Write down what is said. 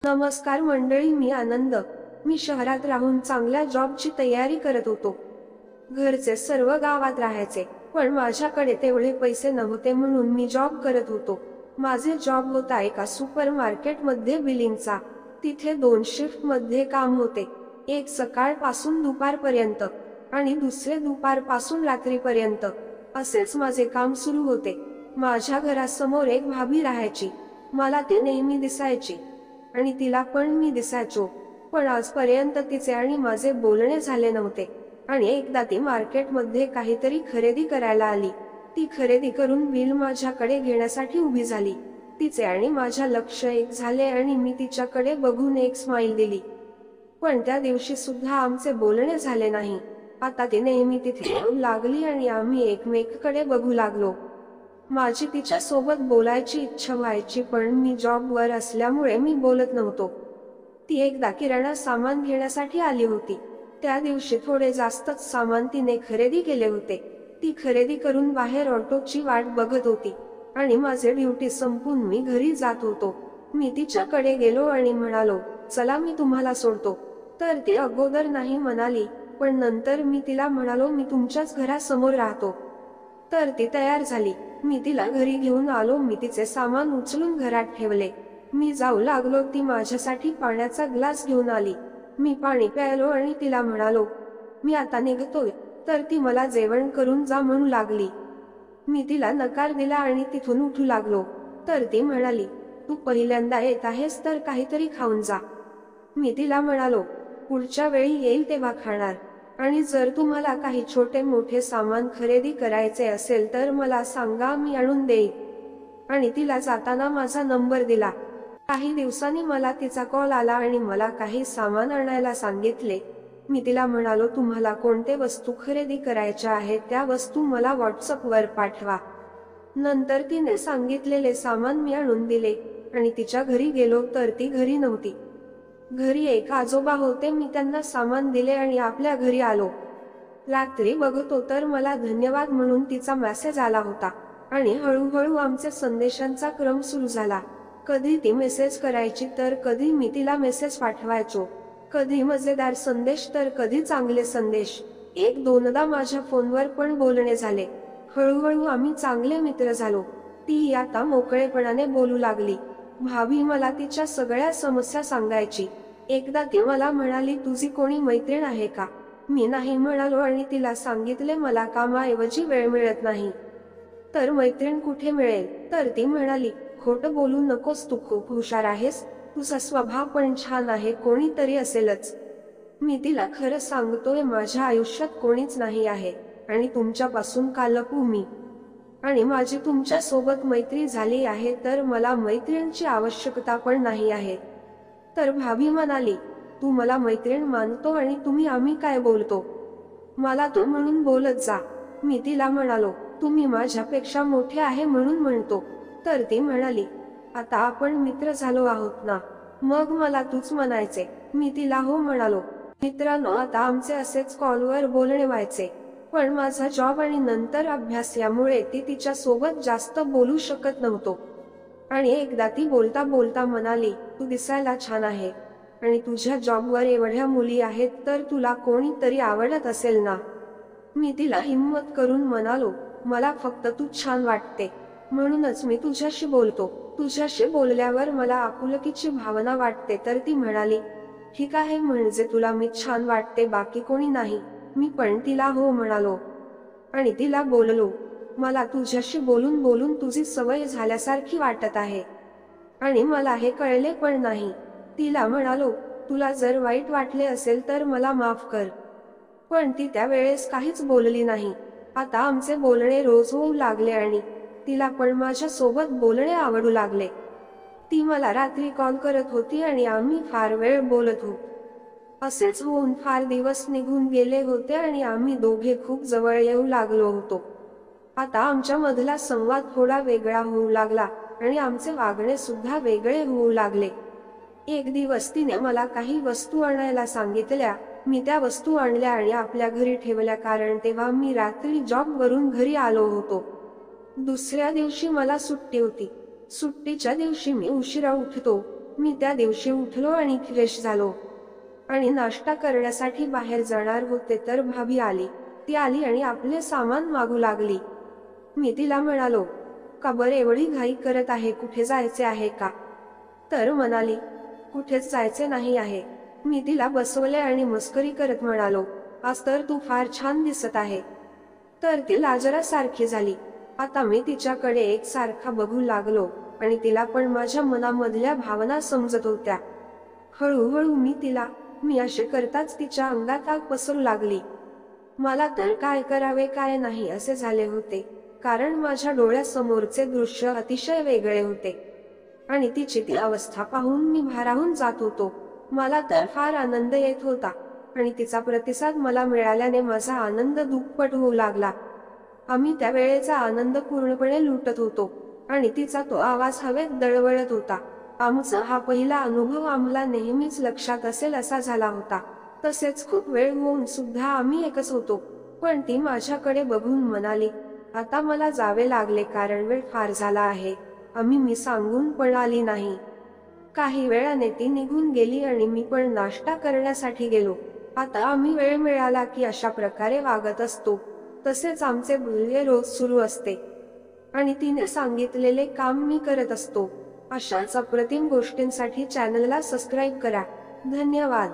नमस्कार मंडळी, मी आनंद. मी शहरात राहून चांगल्या जॉबची तयारी करत होतो. घरचे सर्व गावात राहायचे, पण माझ्याकडे तेवढे पैसे नव्हते म्हणून मी जॉब करत होतो. माझे जॉब होता एका सुपर मार्केटमध्ये बिलिंगचा. तिथे 2 शिफ्ट मध्ये काम होते. एक सकाळपासून दुपारपर्यंत आणि दुसरे दुपारपासून रात्रीपर्यंत. असेच माझे काम सुरू होते. माझ्या घरासमोर एक भाभी राहायची. मला ती नेहमी दिसायची आणि तिला पण मी दिसायचो, पण आजपर्यंत तिचे आणि माझे बोलणे झाले नव्हते. आणि एकदा ती मार्केटमध्ये काहीतरी खरेदी करायला आली. ती खरेदी करून बिल माझ्याकडे घेण्यासाठी उभी झाली. तिचे आणि माझ्या लक्ष एक झाले आणि मी तिच्याकडे बघून एक स्माइल दिली. पण त्या दिवशी सुद्धा आमचे बोलणे झाले नाही. आता ती नेहमी तिथे येऊ लागली आणि आम्ही एकमेकांकडे बघू लागलो. माझी तिच्या सोबत बोलायची इच्छा व्हायची, पण मी जॉबवर असल्यामुळे मी बोलत नव्हतो. ती एकदा किराणा सामान घेण्यासाठी आली होती. त्या दिवशी थोडे जास्तच सामान तिने खरेदी केले होते. ती खरेदी करून बाहेर ऑटोची वाट बघत होती आणि माझे ड्युटी संपून मी घरी जात होतो. मी तिच्याकडे गेलो आणि म्हणालो, चला मी तुम्हाला सोडतो. तर ती अगोदर नाही म्हणाली, पण नंतर मी तिला म्हणालो, मी तुमच्याच घरासमोर राहतो. तर ती तयार झाली. मी तिला घरी घेऊन आलो. मी तिचे सामान उचलून घरात ठेवले. मी जाऊ लागलो. ती माझ्यासाठी पाण्याचा ग्लास घेऊन आली. मी पाणी प्यायलो आणि तिला म्हणालो, मी आता निघतोय. तर ती मला जेवण करून जा म्हणू लागली. मी तिला नकार दिला आणि तिथून उठू लागलो. तर ती म्हणाली, तू पहिल्यांदा येत आहेस तर काहीतरी खाऊन जा. मी तिला म्हणालो, पुढच्या वेळी येईल तेव्हा खाणार. आणि जर तुम्हाला काही छोटे मोठे सामान खरेदी करायचे असेल तर मला सांगा, मी आणून देईन. आणि तिला जाताना माझा नंबर दिला. काही दिवसांनी मला तिचा कॉल आला आणि मला काही सामान आणायला सांगितले. मी तिला म्हणालो, तुम्हाला कोणते वस्तू खरेदी करायच्या आहेत त्या वस्तू मला व्हॉट्सअपवर पाठवा. नंतर तिने सांगितलेले सामान मी आणून दिले आणि तिच्या घरी गेलो तर ती घरी नव्हती. घरी एक आजोबा होते. मी त्यांना सामान दिले आणि आपल्या घरी आलो. रात्री बघतो तर मला धन्यवाद म्हणून तिचा मेसेज आला होता आणि हळूहळू आमच्या संदेशांचा क्रम सुरू झाला. कधी ती मेसेज करायची तर कधी मी तिला मेसेज पाठवायचो. कधी मजेदार संदेश तर कधी चांगले संदेश. एक दोनदा माझ्या फोनवर पण बोलणे झाले. हळूहळू आम्ही चांगले मित्र झालो. ती आता मोकळेपणाने बोलू लागली. भाभी मला तिच्या सगळ्या समस्या सांगायची. एकदा ती मला म्हणाली, तुझी कोणी मैत्रीण आहे का? मी नाही म्हणालो आणि तिला सांगितले, मला कामाऐवजी वेळ मिळत नाही. तर मैत्रीण कुठे मिळेल? तर ती म्हणाली, खोटं बोलू नकोस, तू खूप हुशार आहेस, तुझा स्वभाव पण छान आहे, कोणीतरी असेलच. मी तिला खरं सांगतोय, माझ्या आयुष्यात कोणीच नाही आहे आणि तुमच्यापासून का लपू मी? आणि माझी तुमच्या सोबत मैत्री झाली आहे तर मला मैत्रिणीची आवश्यकता पण नाही आहे. तर भाभी म्हणाली, तू मला मैत्रीण मानतो आणि आम्ही काय बोलतो? मला तू म्हणून बोलत जा. मी तिला म्हणालो, तुम्ही माझ्यापेक्षा मोठे आहे म्हणून म्हणतो. तर ती म्हणाली, आता आपण मित्र झालो आहोत ना, मग मला तूच म्हणायचे. मी तिला हो म्हणालो. मित्रांनो, आता आमचे असेच कॉलवर बोलणे व्हायचे. पण माझा जॉब आणि नंतर अभ्यास यामुळे ती तिच्या सोबत जास्त बोलू शकत नव्हतो. आणि एकदा ती बोलता बोलता म्हणाली, तू दिसायला छान आहे आणि तुझ्या जॉबवर एवढ्या मुली आहेत तर तुला कोणीतरी आवडत असेल ना? मी तिला हिम्मत करून म्हणालो, मला फक्त तू छान वाटते म्हणूनच मी तुझ्याशी बोलतो. तुझ्याशी बोलल्यावर मला आपुलकीची भावना वाटते. तर ती म्हणाली, ठीक आहे, म्हणजे तुला मी छान वाटते, बाकी कोणी नाही. मी पण तिला हो म्हणालो आणि तिला बोललो, मला तुझ्याशी बोलून बोलून तुझी सवय झाल्यासारखी वाटत आहे आणि मला हे कळले पण नाही. तिला म्हणालो, तुला जर वाईट वाटले असेल तर मला माफ कर. पण ती त्यावेळेस काहीच बोलली नाही. आता आमचे बोलणे रोज होऊ लागले आणि तिला पण माझ्या सोबत बोलणे आवडू लागले. ती मला रात्री कॉल करत होती आणि आम्ही फार वेळ बोलत होतो. असेच होऊन फार दिवस निघून गेले होते आणि आम्ही दोघे खूप जवळ येऊ लागलो होतो. आता आमच्या मधला संवाद थोडा वेगळा होऊ लागला आणि आमचे वागणे सुद्धा वेगळे होऊ लागले. एक दिवस तिने मला काही वस्तू आणायला सांगितल्या. मी त्या वस्तू आणल्या आणि आपल्या घरी ठेवल्या, कारण तेव्हा मी रात्री जॉबवरून घरी आलो होतो. दुसऱ्या दिवशी मला सुट्टी होती. सुट्टीच्या दिवशी मी उशिरा उठतो मी त्या दिवशी उठलो आणि फ्रेश झालो आणि नाश्ता करण्यासाठी बाहेर जाणार होते तर भाभी आली. ती आली आणि आपले सामान मागू लागली. मी तिला म्हणालो, का बरं एवढी घाई करत आहे, कुठे जायचे आहे का? तर म्हणाली, कुठेच जायचे नाही आहे. मी तिला बसवले आणि मस्करी करत म्हणालो, आज तर तू फार छान दिसत आहे. तर ती लाजरासारखी झाली. आता मी तिच्याकडे एकसारखा बघू लागलो आणि तिला पण माझ्या मनामधल्या भावना समजत होत्या. हळूहळू मी असे करताच तिच्या अंगात आग पसरू लागली. मला तर काय करावे काय नाही असे झाले होते, कारण माझ्या डोळ्यासमोरचे दृश्य अतिशय वेगळे होते आणि तिची ती अवस्था पाहून मी भारावून जात होतो. मला तर फार आनंद येत होता आणि तिचा प्रतिसाद मला मिळाल्याने माझा आनंद दुप्पट होऊ लागला. आम्ही त्या वेळेचा आनंद पूर्णपणे लुटत होतो आणि तिचा तो आवाज हवेत दळवळत होता. आमचा हा पहिला अनुभव आम्हाला नेहमीच लक्षात असेल असा झाला होता. तसेच खूप वेळ होऊन सुद्धा आम्ही एकच होतो. पण ती माझ्याकडे बघून म्हणाली, आता मला जावे लागले कारण वेळ फार झाला आहे. मी सांगून पण आली नाही. काही वेळाने ती निघून गेली आणि मी पण नाश्ता करण्यासाठी गेलो. आता आम्ही वेळ मिळाला की अशा प्रकारे वागत असतो. तसेच आमचे बोलणे रोज सुरू असते आणि तिने सांगितलेले काम मी करत असतो. अशाच अप्रतिम गोष्टींसाठी चॅनलला सबस्क्राईब करा. धन्यवाद.